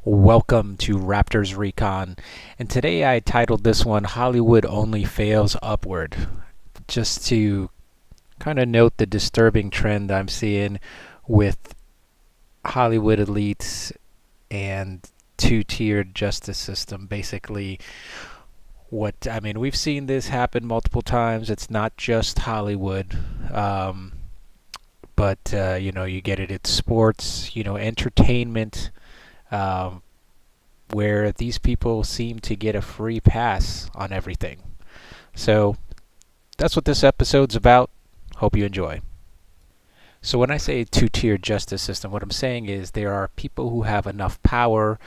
Welcome to Raptor's Recon. And today I titled this one Hollywood Only Fails Upward. Just to kind of note the disturbing trend I'm seeing with Hollywood elites and two-tiered justice system. Basically, we've seen this happen multiple times. It's not just Hollywood. But you get it at sports, entertainment, um, where these people seem to get a free pass on everything. So that's what this episode's about. Hope you enjoy. So when I say two-tiered justice system, what I'm saying is there are people who have enough power,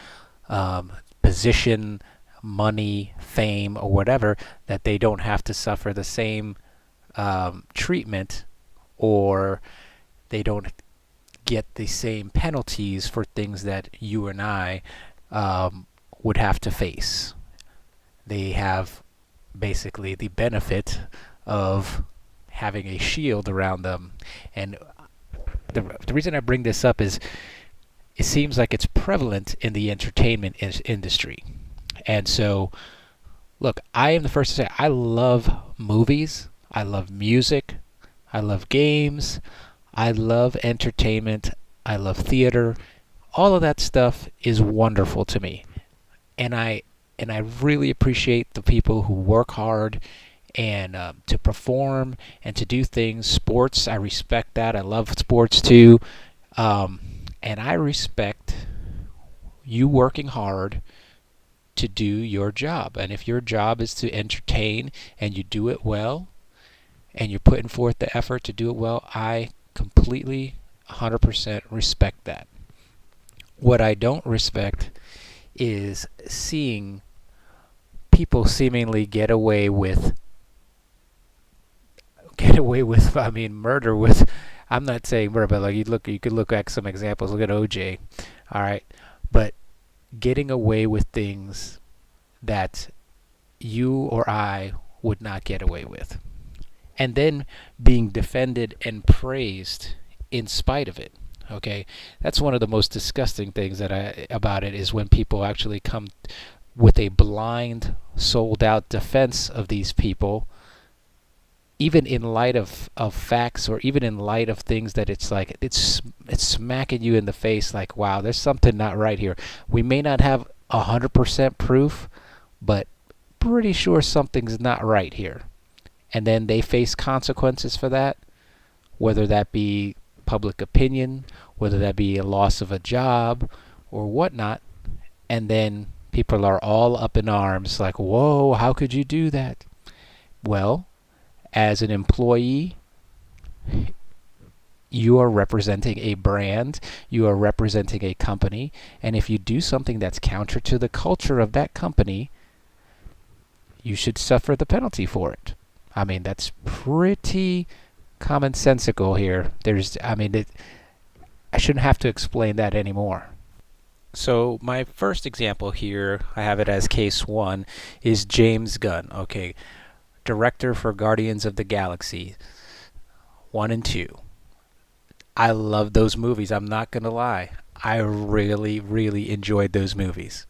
position, money, fame, or whatever that they don't have to suffer the same treatment, or they don't get the same penalties for things that you and I would have to face. They have basically the benefit of having a shield around them. And the reason I bring this up is it seems like it's prevalent in the entertainment industry. And so, look, I am the first to say I love movies, I love music, I love games, I love entertainment, I love theater. All of that stuff is wonderful to me. And I really appreciate the people who work hard and to perform and to do things. Sports, I respect that. I love sports too. And I respect you working hard to do your job. And if your job is to entertain and you do it well and you're putting forth the effort to do it well, I completely 100% respect that. What I don't respect is seeing people seemingly get away with murder with. I'm not saying murder, but you could look at some examples. Look at OJ, all right, but getting away with things that you or I would not get away with, and then being defended and praised in spite of it. Okay, that's one of the most disgusting things about it is when people actually come with a blind, sold-out defense of these people, even in light of facts, or even in light of things that it's smacking you in the face like, wow, there's something not right here. We may not have 100% proof, but pretty sure something's not right here. And then they face consequences for that, whether that be public opinion, whether that be a loss of a job or whatnot, and then people are all up in arms like, whoa, how could you do that? Well, as an employee, you are representing a brand, you are representing a company, and if you do something that's counter to the culture of that company, you should suffer the penalty for it. I mean, that's pretty commonsensical here. I shouldn't have to explain that anymore. So my first example here, I have it as case one, is James Gunn. Okay, director for Guardians of the Galaxy 1 and 2. I love those movies. I'm not gonna lie. I really, really enjoyed those movies.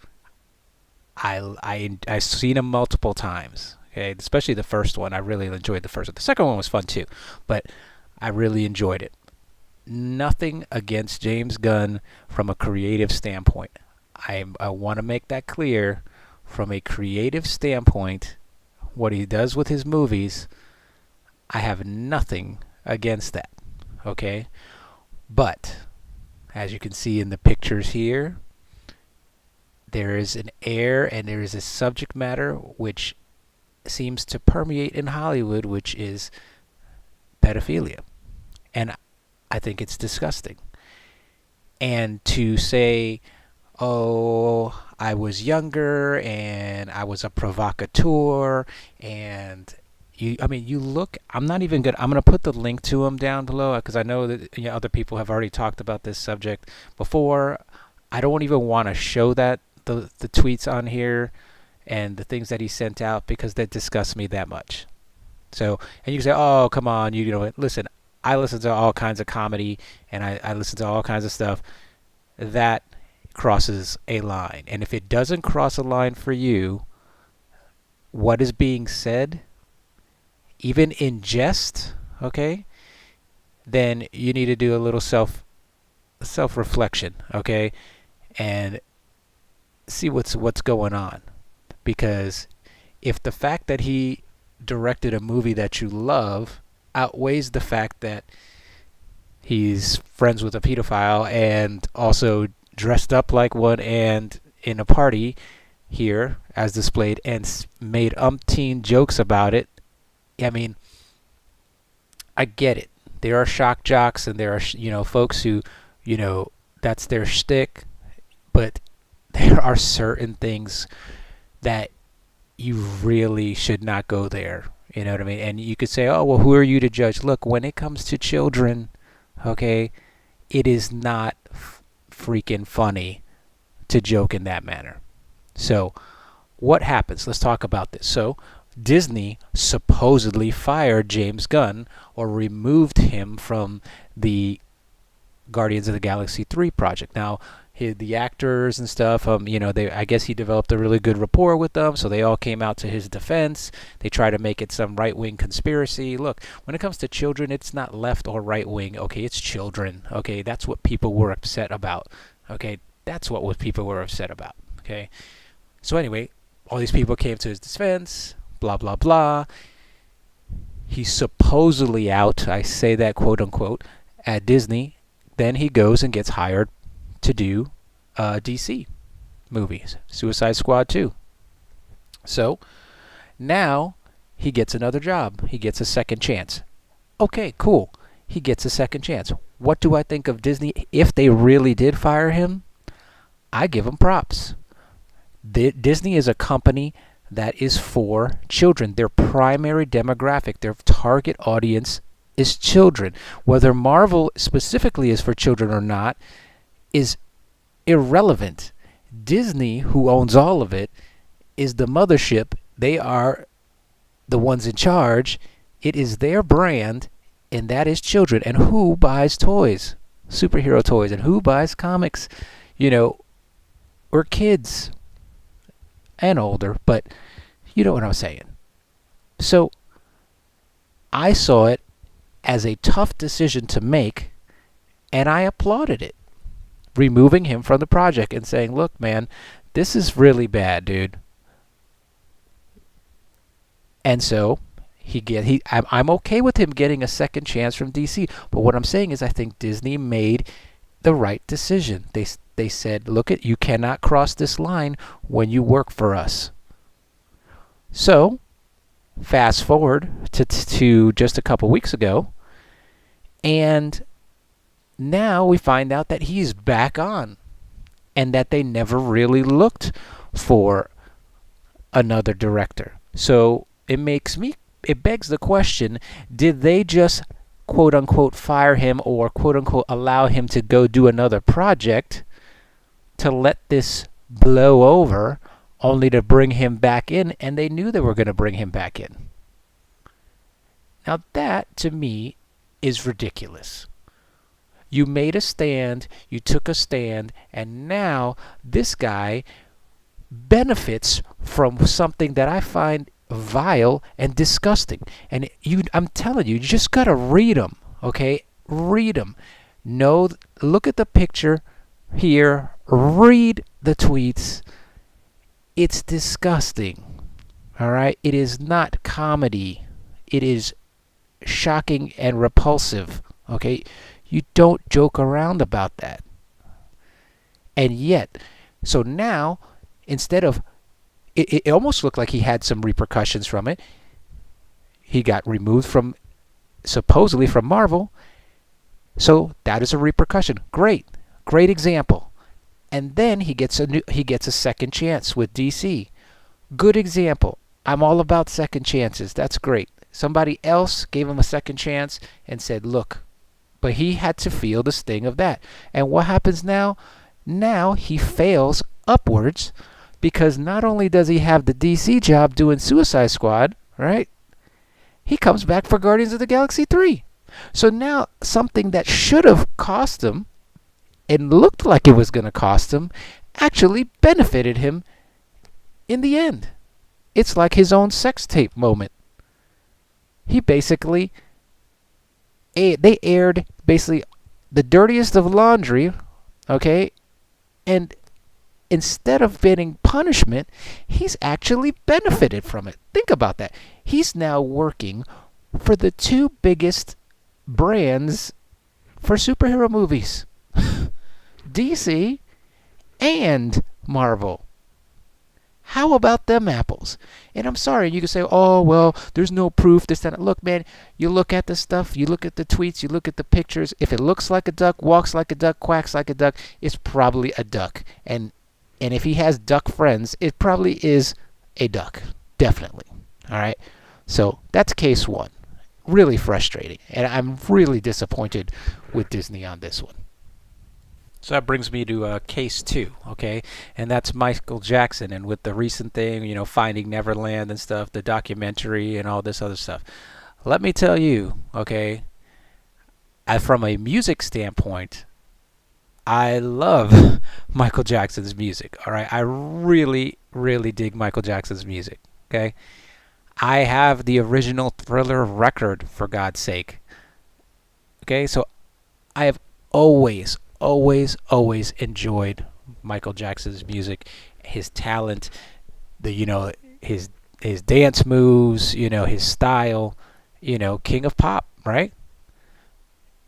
I've seen them multiple times. Okay, especially the first one. I really enjoyed the first one. The second one was fun too, but I really enjoyed it. Nothing against James Gunn from a creative standpoint. I want to make that clear. From a creative standpoint, what he does with his movies, I have nothing against that. Okay? But, as you can see in the pictures here, there is an air and there is a subject matter which seems to permeate in Hollywood, which is pedophilia. And I think it's disgusting. And to say, oh, I was younger and I was a provocateur, and you look, I'm not even good. I'm going to put the link to him down below because I know that other people have already talked about this subject before. I don't even want to show that the tweets on here and the things that he sent out because that disgusts me that much. So, and you can say, oh, come on, listen, I listen to all kinds of comedy and I listen to all kinds of stuff. That crosses a line. And if it doesn't cross a line for you, what is being said, even in jest, okay, then you need to do a little self reflection, okay, and see what's going on. Because if the fact that he directed a movie that you love outweighs the fact that he's friends with a pedophile and also dressed up like one and in a party here as displayed and made umpteen jokes about it, I mean, I get it. There are shock jocks and there are, folks who, that's their shtick, but there are certain things that you really should not go there. You know what I mean? And you could say, oh, well, who are you to judge? Look, when it comes to children, okay, it is not freaking funny to joke in that manner. So what happens? Let's talk about this. So Disney supposedly fired James Gunn or removed him from the Guardians of the Galaxy 3 project. Now, the actors and stuff, I guess he developed a really good rapport with them, so they all came out to his defense. They try to make it some right-wing conspiracy. Look, when it comes to children, it's not left or right-wing. Okay, it's children. Okay, that's what people were upset about. Okay, that's what people were upset about. Okay, so anyway, all these people came to his defense, blah, blah, blah. He's supposedly out, I say that quote-unquote, at Disney. Then he goes and gets hired to do DC movies, Suicide Squad 2. So now he gets another job. He gets a second chance. Okay, cool. He gets a second chance. What do I think of Disney? If they really did fire him, I give them props. Disney is a company that is for children. Their primary demographic, their target audience is children. Whether Marvel specifically is for children or not is irrelevant. Disney, who owns all of it, is the mothership. They are the ones in charge. It is their brand, and that is children. And who buys toys? Superhero toys. And who buys comics? Or kids. And older, but you know what I'm saying. So I saw it as a tough decision to make, and I applauded it. Removing him from the project and saying, look, man, this is really bad, dude. And so I'm okay with him getting a second chance from DC. But what I'm saying is I think Disney made the right decision. They said, look, you cannot cross this line when you work for us. So fast forward to just a couple weeks ago, and now we find out that he's back on and that they never really looked for another director. So it begs the question, did they just quote unquote fire him or quote unquote allow him to go do another project to let this blow over only to bring him back in, and they knew they were going to bring him back in? Now that to me is ridiculous. You made a stand, you took a stand, and now this guy benefits from something that I find vile and disgusting. And I'm telling you, you just got to read them, okay? Read them. Look at the picture here. Read the tweets. It's disgusting, all right? It is not comedy. It is shocking and repulsive, okay? You don't joke around about that. And yet, so now, instead of, it almost looked like he had some repercussions from it. He got removed supposedly from Marvel. So that is a repercussion. Great example. And then he gets a second chance with DC. Good example. I'm all about second chances. That's great. Somebody else gave him a second chance and said, look, but he had to feel the sting of that. And what happens now? Now he fails upwards, because not only does he have the DC job doing Suicide Squad, right? He comes back for Guardians of the Galaxy 3. So now something that should have cost him and looked like it was going to cost him actually benefited him in the end. It's like his own sex tape moment. He basically, they aired basically the dirtiest of laundry, okay? And instead of getting punishment, he's actually benefited from it. Think about that. He's now working for the two biggest brands for superhero movies, DC and Marvel. How about them apples? And I'm sorry, you can say, oh, well, there's no proof, this, that. Look, man, you look at the stuff, you look at the tweets, you look at the pictures. If it looks like a duck, walks like a duck, quacks like a duck, it's probably a duck. And if he has duck friends, it probably is a duck. Definitely. All right? So that's case one. Really frustrating. And I'm really disappointed with Disney on this one. So that brings me to case two, okay? And that's Michael Jackson. And with the recent thing, Finding Neverland and stuff, the documentary and all this other stuff. Let me tell you, okay, from a music standpoint, I love Michael Jackson's music, all right? I really, really dig Michael Jackson's music, okay? I have the original Thriller record, for God's sake. Okay, so I have always enjoyed Michael Jackson's music, his talent, his dance moves, his style, king of pop, right?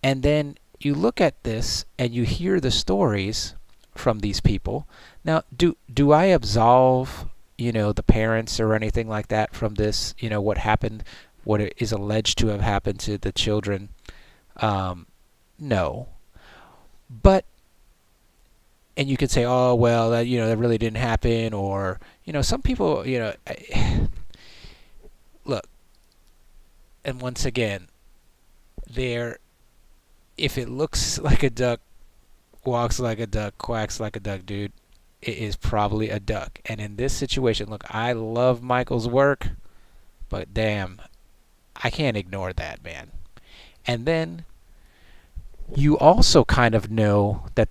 And then you look at this and you hear the stories from these people. Now, do I absolve, the parents or anything like that from this, what happened, what is alleged to have happened to the children? No. But, and you could say, oh, well, that really didn't happen, or, some people, look, and once again, if it looks like a duck, walks like a duck, quacks like a duck, dude, it is probably a duck. And in this situation, look, I love Michael's work, but damn, I can't ignore that, man. And then you also kind of know that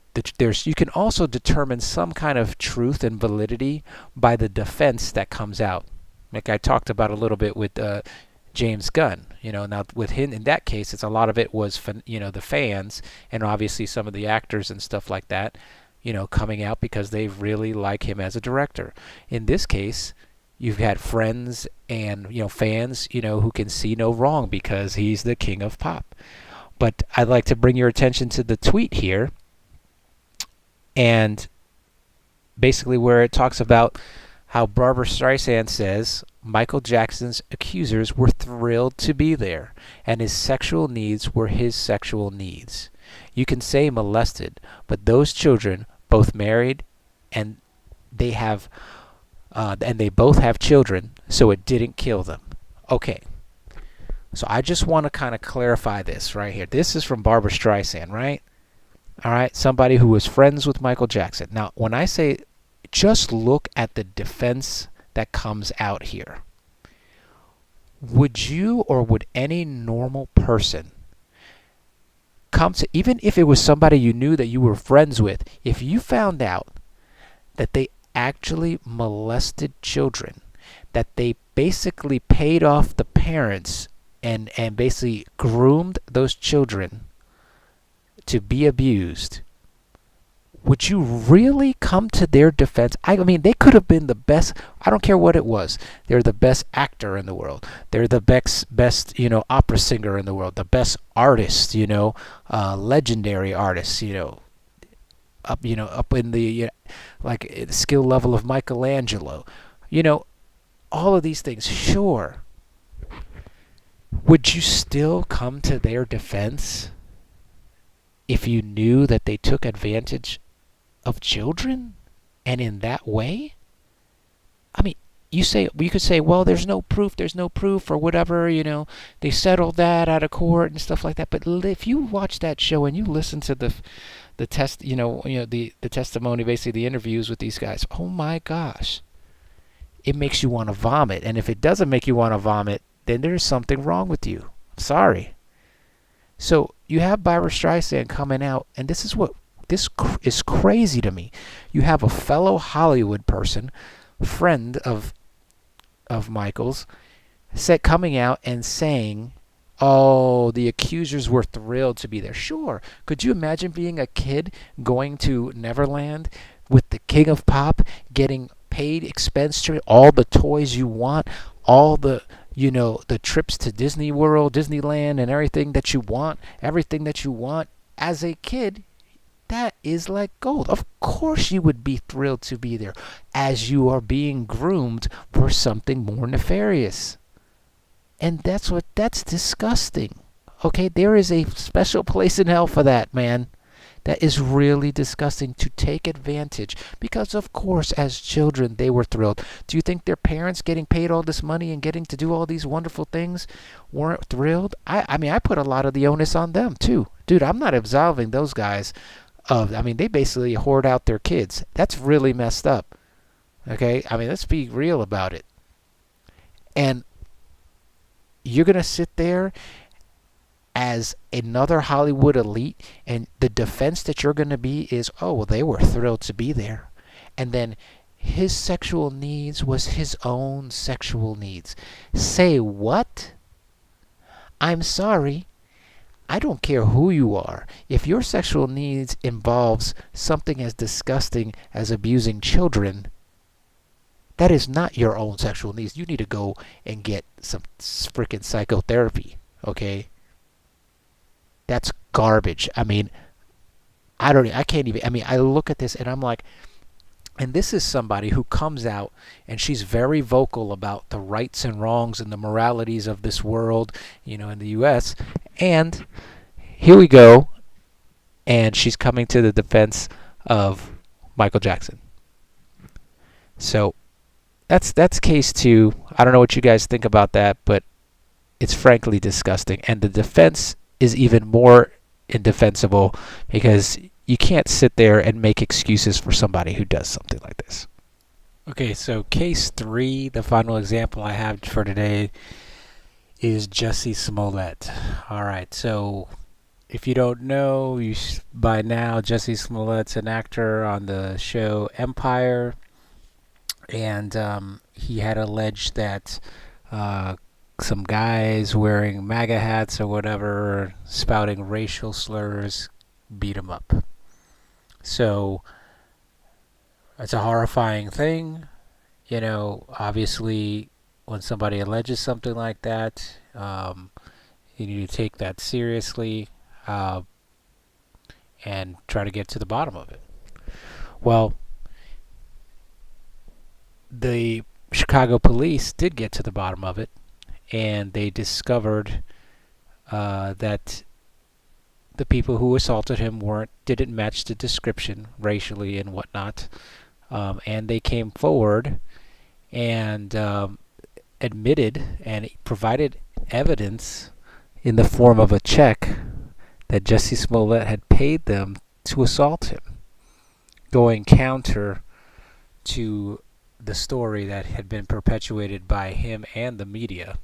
you can also determine some kind of truth and validity by the defense that comes out. Like I talked about a little bit with James Gunn. Now with him in that case, it's a lot of it was the fans and obviously some of the actors and stuff like that, coming out because they really like him as a director. In this case, you've had friends and fans who can see no wrong because he's the king of pop. But I'd like to bring your attention to the tweet here, and basically where it talks about how Barbra Streisand says Michael Jackson's accusers were thrilled to be there, and his sexual needs were his sexual needs. You can say molested, but those children both married, and they both have children, so it didn't kill them. Okay. So I just want to kind of clarify this right here. This is from Barbra Streisand, right? All right, somebody who was friends with Michael Jackson. Now, when I say just look at the defense that comes out here, would you or would any normal person come to, even if it was somebody you knew that you were friends with, if you found out that they actually molested children, that they basically paid off the parents and basically groomed those children to be abused, would you really come to their defense? I mean, they could have been the best. I don't care what it was. They're the best actor in the world. They're the best opera singer in the world. The best artist, legendary artists, up in the like skill level of Michelangelo. All of these things. Sure. Would you still come to their defense if you knew that they took advantage of children and in that way? I mean, you could say, well, there's no proof or whatever, they settled that out of court and stuff like that. But if you watch that show and you listen to the test, the testimony, basically the interviews with these guys, oh my gosh, it makes you want to vomit. And if it doesn't make you want to vomit, then there's something wrong with you. I'm sorry. So you have Barbra Streisand coming out, and this is what this is crazy to me. You have a fellow Hollywood person, friend of Michael's, coming out and saying, "Oh, the accusers were thrilled to be there." Sure. Could you imagine being a kid going to Neverland with the king of pop, getting paid expense to all the toys you want, all the the trips to Disney World, Disneyland, and everything that you want, as a kid? That is like gold. Of course you would be thrilled to be there, as you are being groomed for something more nefarious. And that's disgusting. Okay, there is a special place in hell for that, man. That is really disgusting, to take advantage. Because of course, as children, they were thrilled. Do you think their parents getting paid all this money and getting to do all these wonderful things weren't thrilled? I mean, I put a lot of the onus on them too. Dude, I'm not absolving those guys they basically hoard out their kids. That's really messed up. Okay? I mean, let's be real about it. And you're going to sit there as another Hollywood elite, and the defense that you're going to be is, "Oh, well, they were thrilled to be there." And then his sexual needs was his own sexual needs. Say what? I'm sorry. I don't care who you are. If your sexual needs involves something as disgusting as abusing children, that is not your own sexual needs. You need to go and get some freaking psychotherapy, okay? That's garbage. I mean, I can't even, I look at this and I'm like, and this is somebody who comes out and she's very vocal about the rights and wrongs and the moralities of this world, in the U.S. And here we go, and she's coming to the defense of Michael Jackson. So that's case 2. I don't know what you guys think about that, but it's frankly disgusting. And the defense is even more indefensible, because you can't sit there and make excuses for somebody who does something like this. Okay, so case 3, the final example I have for today, is Jussie Smollette. All right, so if you don't know, by now, Jussie Smollette's an actor on the show Empire, and he had alleged that some guys wearing MAGA hats or whatever, spouting racial slurs, beat him up. So it's a horrifying thing. Obviously, when somebody alleges something like that, you need to take that seriously and try to get to the bottom of it. Well, the Chicago police did get to the bottom of it, and they discovered that the people who assaulted him didn't match the description racially and whatnot, and they came forward and admitted and provided evidence in the form of a check that Jussie Smollette had paid them to assault him, going counter to the story that had been perpetuated by him and the media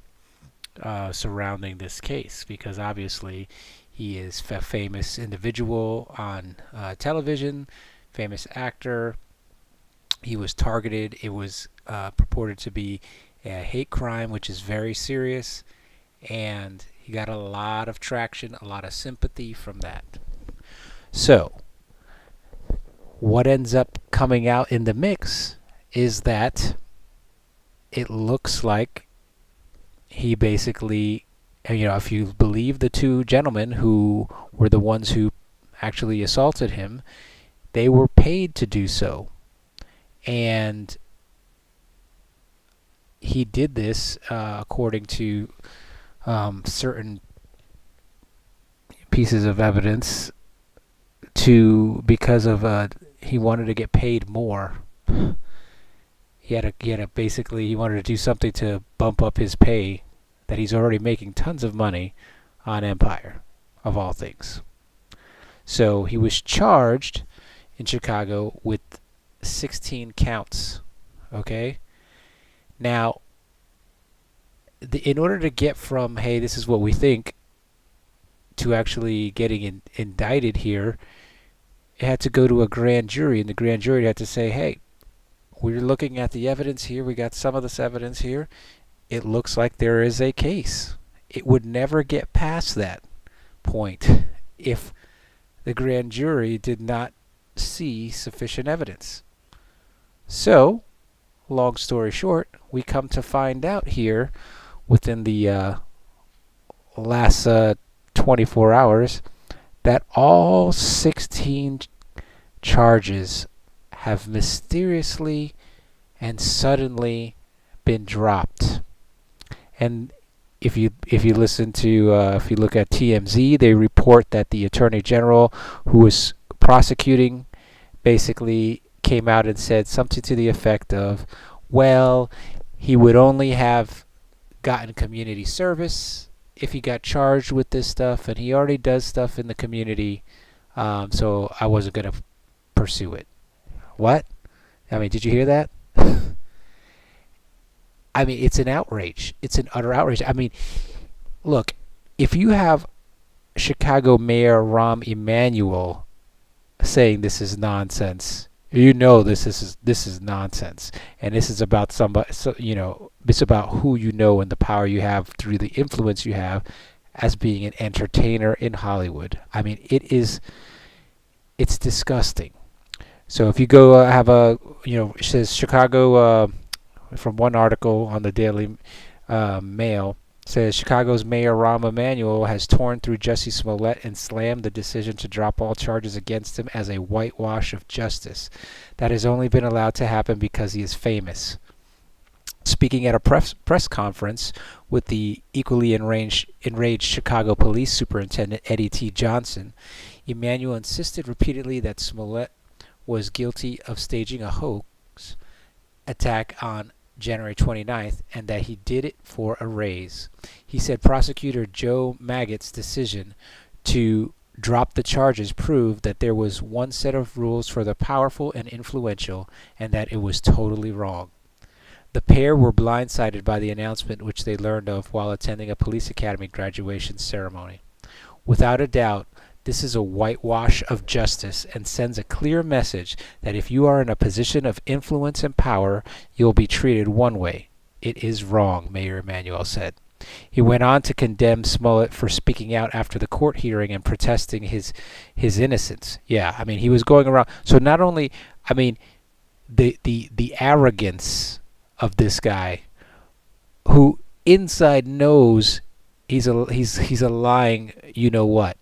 surrounding this case, because obviously he is a famous individual on television, famous actor. He was targeted. It was purported to be a hate crime, which is very serious, and he got a lot of traction, a lot of sympathy from that. So what ends up coming out in the mix is that it looks like he basically, if you believe the two gentlemen who were the ones who actually assaulted him, they were paid to do so. And he did this according to certain pieces of evidence because of he wanted to get paid more. He wanted to do something to bump up his pay, that he's already making tons of money on Empire, of all things. So he was charged in Chicago with 16 counts. Okay? Now, in order to get from, hey, this is what we think, to actually getting indicted here, it had to go to a grand jury, and the grand jury had to say, hey, we're looking at the evidence here. We got some of this evidence here. It looks like there is a case. It would never get past that point if the grand jury did not see sufficient evidence. So, long story short, we come to find out here within the last 24 hours that all 16 charges have mysteriously and suddenly been dropped. And if you listen to if you look at TMZ, they report that the Attorney General who was prosecuting basically came out and said something to the effect of, well, he would only have gotten community service if he got charged with this stuff, and he already does stuff in the community, so I wasn't going to pursue it. What? I mean, did you hear that? I mean, it's an outrage. It's an utter outrage. I mean, look, if you have Chicago Mayor Rahm Emanuel saying this is nonsense, you know this is nonsense, and this is about somebody. So, it's about who you know and the power you have through the influence you have as being an entertainer in Hollywood. I mean, it's disgusting. So if you go have it says Chicago. From one article on the Daily Mail, says Chicago's Mayor Rahm Emanuel has torn through Jussie Smollette and slammed the decision to drop all charges against him as a whitewash of justice that has only been allowed to happen because he is famous. Speaking at a press conference with the equally enraged Chicago Police Superintendent Eddie T. Johnson, Emanuel insisted repeatedly that Smollette was guilty of staging a hoax attack on January 29th, and that he did it for a raise. He said prosecutor Joe Maggott's decision to drop the charges proved that there was one set of rules for the powerful and influential, and that it was totally wrong. The pair were blindsided by the announcement, which they learned of while attending a police academy graduation ceremony. Without a doubt, this is a whitewash of justice and sends a clear message that if you are in a position of influence and power, you'll be treated one way. It is wrong, Mayor Emanuel said. He went on to condemn Smollette for speaking out after the court hearing and protesting his innocence. Yeah, I mean, he was going around. So not only, I mean, the arrogance of this guy, who inside knows he's a lying, you know what,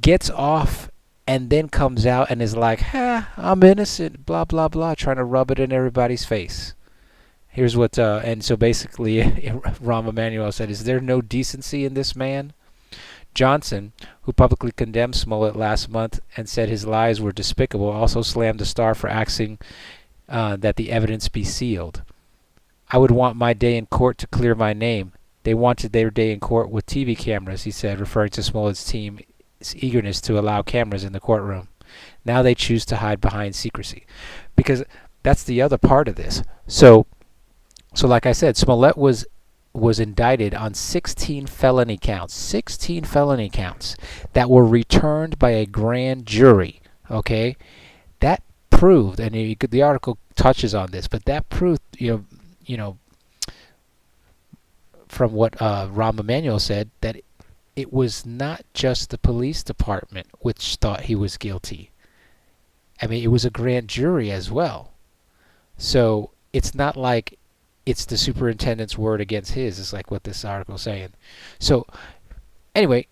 gets off and then comes out and is like, I'm innocent, blah, blah, blah, trying to rub it in everybody's face. Here's what, and so basically, Rahm Emanuel said, is there no decency in this man? Johnson, who publicly condemned Smollette last month and said his lies were despicable, also slammed the star for asking that the evidence be sealed. I would want my day in court to clear my name. They wanted their day in court with TV cameras, he said, referring to Smollette's team's eagerness to allow cameras in the courtroom. Now they choose to hide behind secrecy. Because that's the other part of this. So like I said, Smollette was indicted on 16 felony counts. 16 felony counts that were returned by a grand jury. Okay? That proved, and the article touches on this, but that proved, from what Rahm Emanuel said, that it was not just the police department which thought he was guilty. I mean, it was a grand jury as well. So it's not like it's the superintendent's word against his. It's like what this article is saying. So anyway,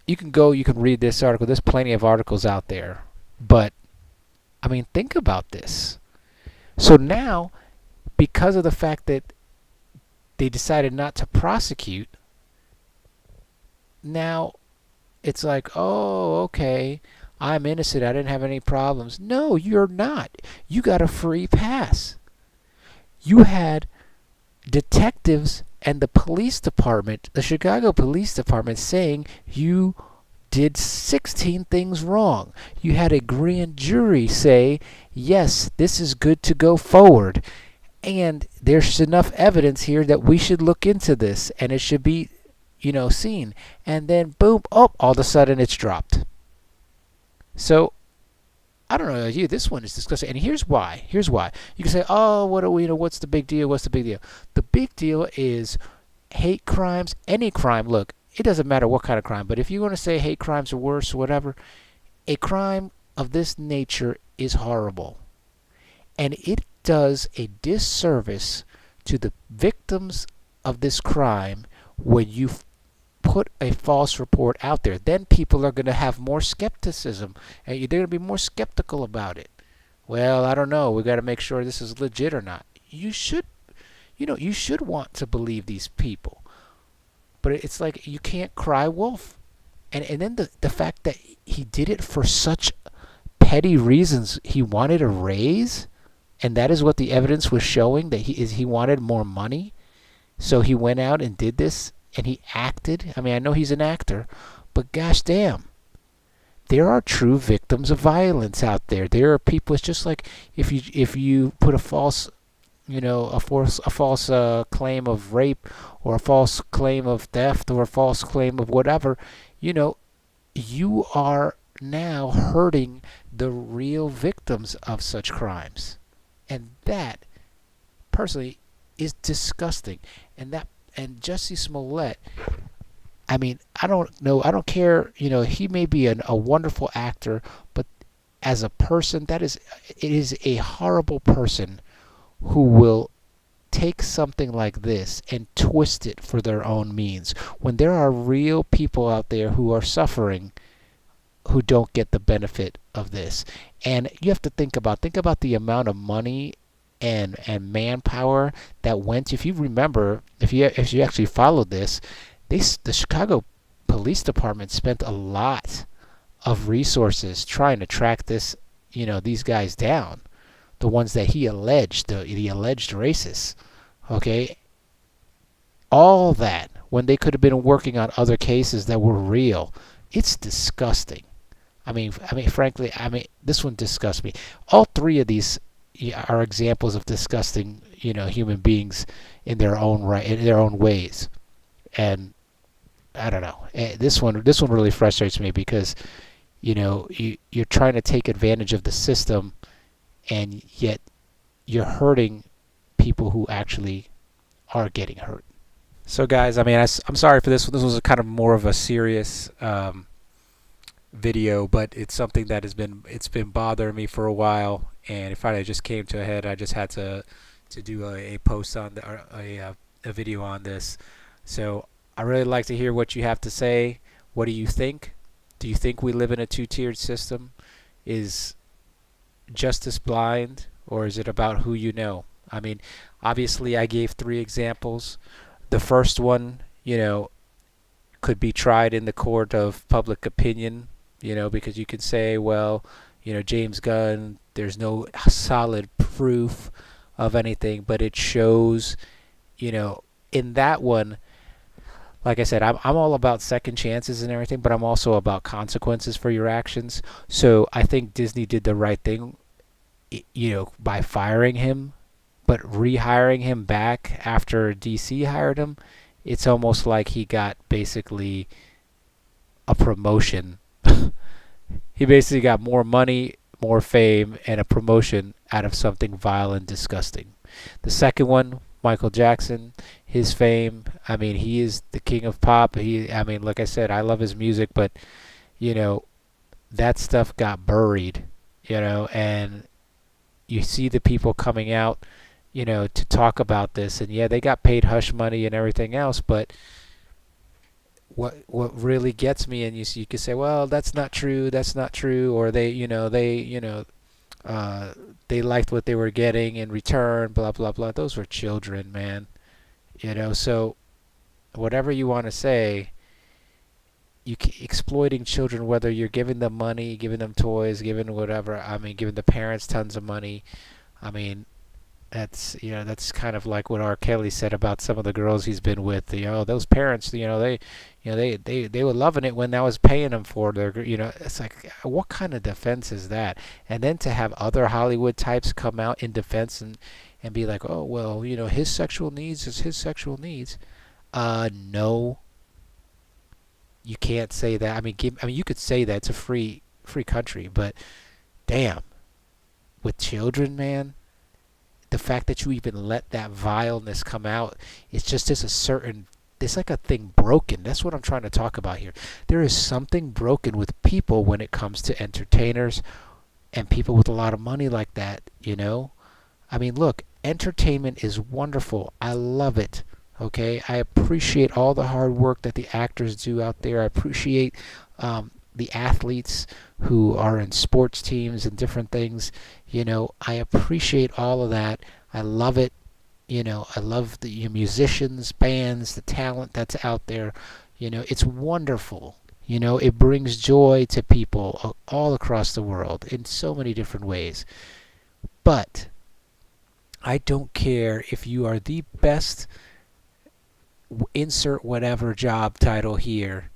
you can read this article. There's plenty of articles out there. But, I mean, think about this. So now, because of the fact that they decided not to prosecute, now it's like, oh, okay, I'm innocent, I didn't have any problems. No, you're not. You got a free pass. You had detectives and the police department, the Chicago Police Department, saying you did 16 things wrong. You had a grand jury say, yes, this is good to go forward, and there's enough evidence here that we should look into this, and it should be seen. And then boom, all of a sudden it's dropped. So I don't know you. This one is disgusting, and here's why. Here's why. You can say, "Oh, what do we know? What's the big deal? What's the big deal?" The big deal is hate crimes. Any crime. Look, it doesn't matter what kind of crime, but if you want to say hate crimes are worse or whatever, a crime of this nature is horrible, and it does a disservice to the victims of this crime when you put a false report out there. Then people are going to have more skepticism, and they're going to be more skeptical about it. Well, I don't know. We got to make sure this is legit or not. You should, you should want to believe these people, but it's like you can't cry wolf. And then the fact that he did it for such petty reasons. He wanted a raise, and that is what the evidence was showing, that he wanted more money. So he went out and did this, and he acted. I mean, I know he's an actor, but gosh damn, there are true victims of violence out there. There are people. It's just like if you put a false, a false claim of rape, or a false claim of theft, or a false claim of whatever, you know, you are now hurting the real victims of such crimes, and that personally is disgusting. And Jussie Smollette, I mean, I don't know, I don't care. He may be a wonderful actor, but as a person, it is a horrible person who will take something like this and twist it for their own means. When there are real people out there who are suffering, who don't get the benefit of this. And you have to think about the amount of money and manpower that went. If you remember, if you actually followed this, the Chicago Police Department spent a lot of resources trying to track these guys down, the ones that he alleged, the alleged racists. Okay, all that when they could have been working on other cases that were real. It's disgusting. Frankly, this one disgusts me. All three of these are examples of disgusting, human beings in their own right, in their own ways. And I don't know. This one really frustrates me because, you're trying to take advantage of the system, and yet you're hurting people who actually are getting hurt. So, guys, I'm sorry for this one. This was a kind of more of a serious video, but it's something that it's been bothering me for a while, and it finally just came to a head. I just had to do a post on a video on this. So I really like to hear what you have to say. What do you think? Do you think we live in a two-tiered system? Is justice blind, or is it about who you know? Obviously I gave three examples. The first one, could be tried in the court of public opinion, because you could say, well, James Gunn, there's no solid proof of anything, but it shows, in that one, like I said, I'm all about second chances and everything, but I'm also about consequences for your actions. So I think Disney did the right thing, by firing him, but rehiring him back after DC hired him. It's almost like he got basically a promotion. He basically got more money, more fame, and a promotion out of something vile and disgusting. The second one, Michael Jackson, his fame. He is the king of pop. Like I said, I love his music, but that stuff got buried. And you see the people coming out, to talk about this, and yeah, they got paid hush money and everything else, but what really gets me, and you can say, well, that's not true, or they liked what they were getting in return, blah blah blah. Those were children, man. So whatever you want to say, exploiting children, whether you're giving them money, giving them toys, giving whatever, giving the parents tons of money. That's kind of like what R. Kelly said about some of the girls he's been with. Those parents, they were loving it when I was paying them for their, it's like, what kind of defense is that? And then to have other Hollywood types come out in defense and be like, oh, well, his sexual needs is his sexual needs. No, you can't say that. You could say that. It's a free free country, but damn, with children, man, the fact that you even let that vileness come out, it's just there's a certain, it's like a thing broken. That's what I'm trying to talk about here. There is something broken with people when it comes to entertainers and people with a lot of money like that, you know? I mean, look, entertainment is wonderful. I love it. Okay? I appreciate all the hard work that the actors do out there. I appreciate the athletes who are in sports teams and different things. You know, I appreciate all of that. I love it. You know, I love the musicians, bands, the talent that's out there. You know, it's wonderful. You know, it brings joy to people all across the world in so many different ways. But I don't care if you are the best, insert whatever job title here,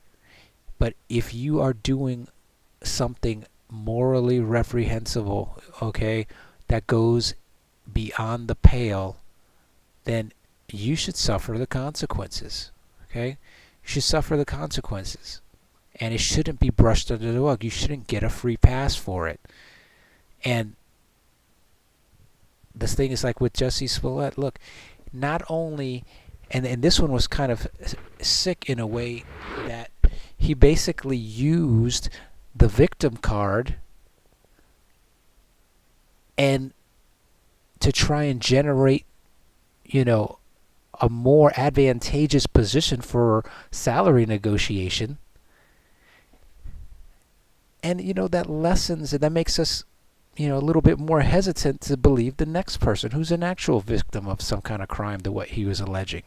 but if you are doing something morally reprehensible, okay, that goes beyond the pale, then you should suffer the consequences, okay? You should suffer the consequences. And it shouldn't be brushed under the rug. You shouldn't get a free pass for it. And this thing is like with Jussie Smollette. Look, not only, and this one was kind of sick in a way that he basically used the victim card and to try and generate, you know, a more advantageous position for salary negotiation. And, you know, that lessens, and that makes us, you know, a little bit more hesitant to believe the next person who's an actual victim of some kind of crime to what he was alleging.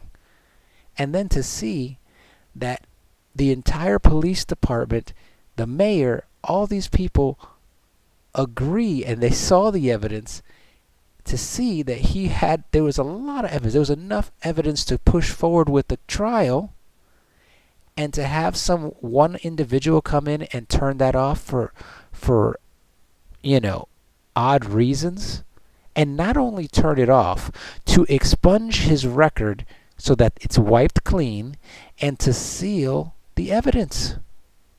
And then to see that the entire police department, the mayor, all these people agree, and they saw the evidence, to see that there was a lot of evidence, there was enough evidence to push forward with the trial, and to have one individual come in and turn that off for you know, odd reasons, and not only turn it off, to expunge his record so that it's wiped clean, and to seal the evidence.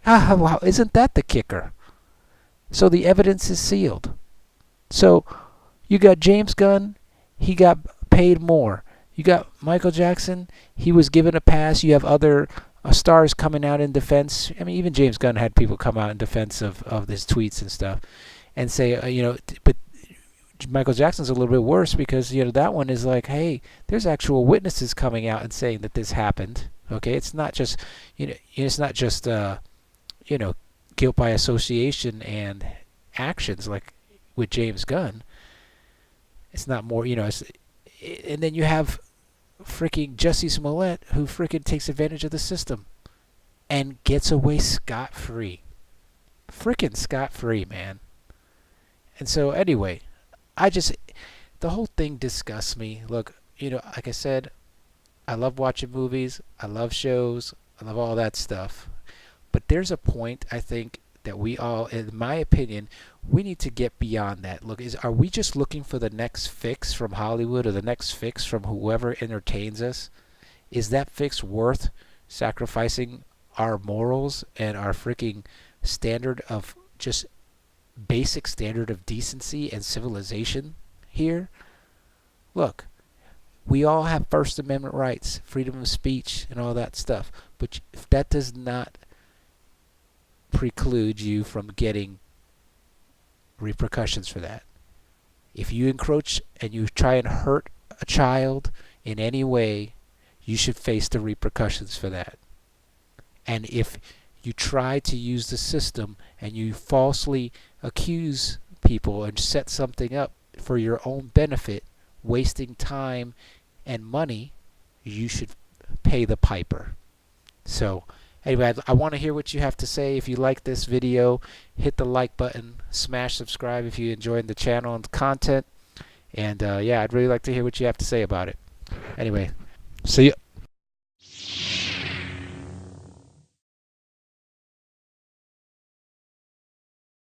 Wow, isn't that the kicker? So the evidence is sealed. So you got James Gunn, he got paid more. You got Michael Jackson, he was given a pass. You have other stars coming out in defense. I mean, even James Gunn had people come out in defense of his tweets and stuff and say, you know, but Michael Jackson's a little bit worse because, you know, that one is like, hey, there's actual witnesses coming out and saying that this happened. Okay, it's not just, you know, it's not just, you know, guilt by association and actions like with James Gunn. It's not more, you know, and then you have freaking Jussie Smollette who freaking takes advantage of the system and gets away scot-free. Freaking scot-free, man. And so anyway, the whole thing disgusts me. Look, you know, like I said, I love watching movies, I love shows, I love all that stuff. But there's a point, I think, that we all, in my opinion, we need to get beyond that. Look, are we just looking for the next fix from Hollywood or the next fix from whoever entertains us? Is that fix worth sacrificing our morals and our freaking standard of just basic standard of decency and civilization here? Look, we all have First Amendment rights, freedom of speech, and all that stuff. But if that does not preclude you from getting repercussions for that. If you encroach and you try and hurt a child in any way, you should face the repercussions for that. And if you try to use the system and you falsely accuse people and set something up for your own benefit, wasting time and money, you should pay the piper. So anyway, I want to hear what you have to say. If you like this video, hit the like button, smash subscribe if you enjoyed the channel and the content. And yeah, I'd really like to hear what you have to say about it. Anyway, see ya.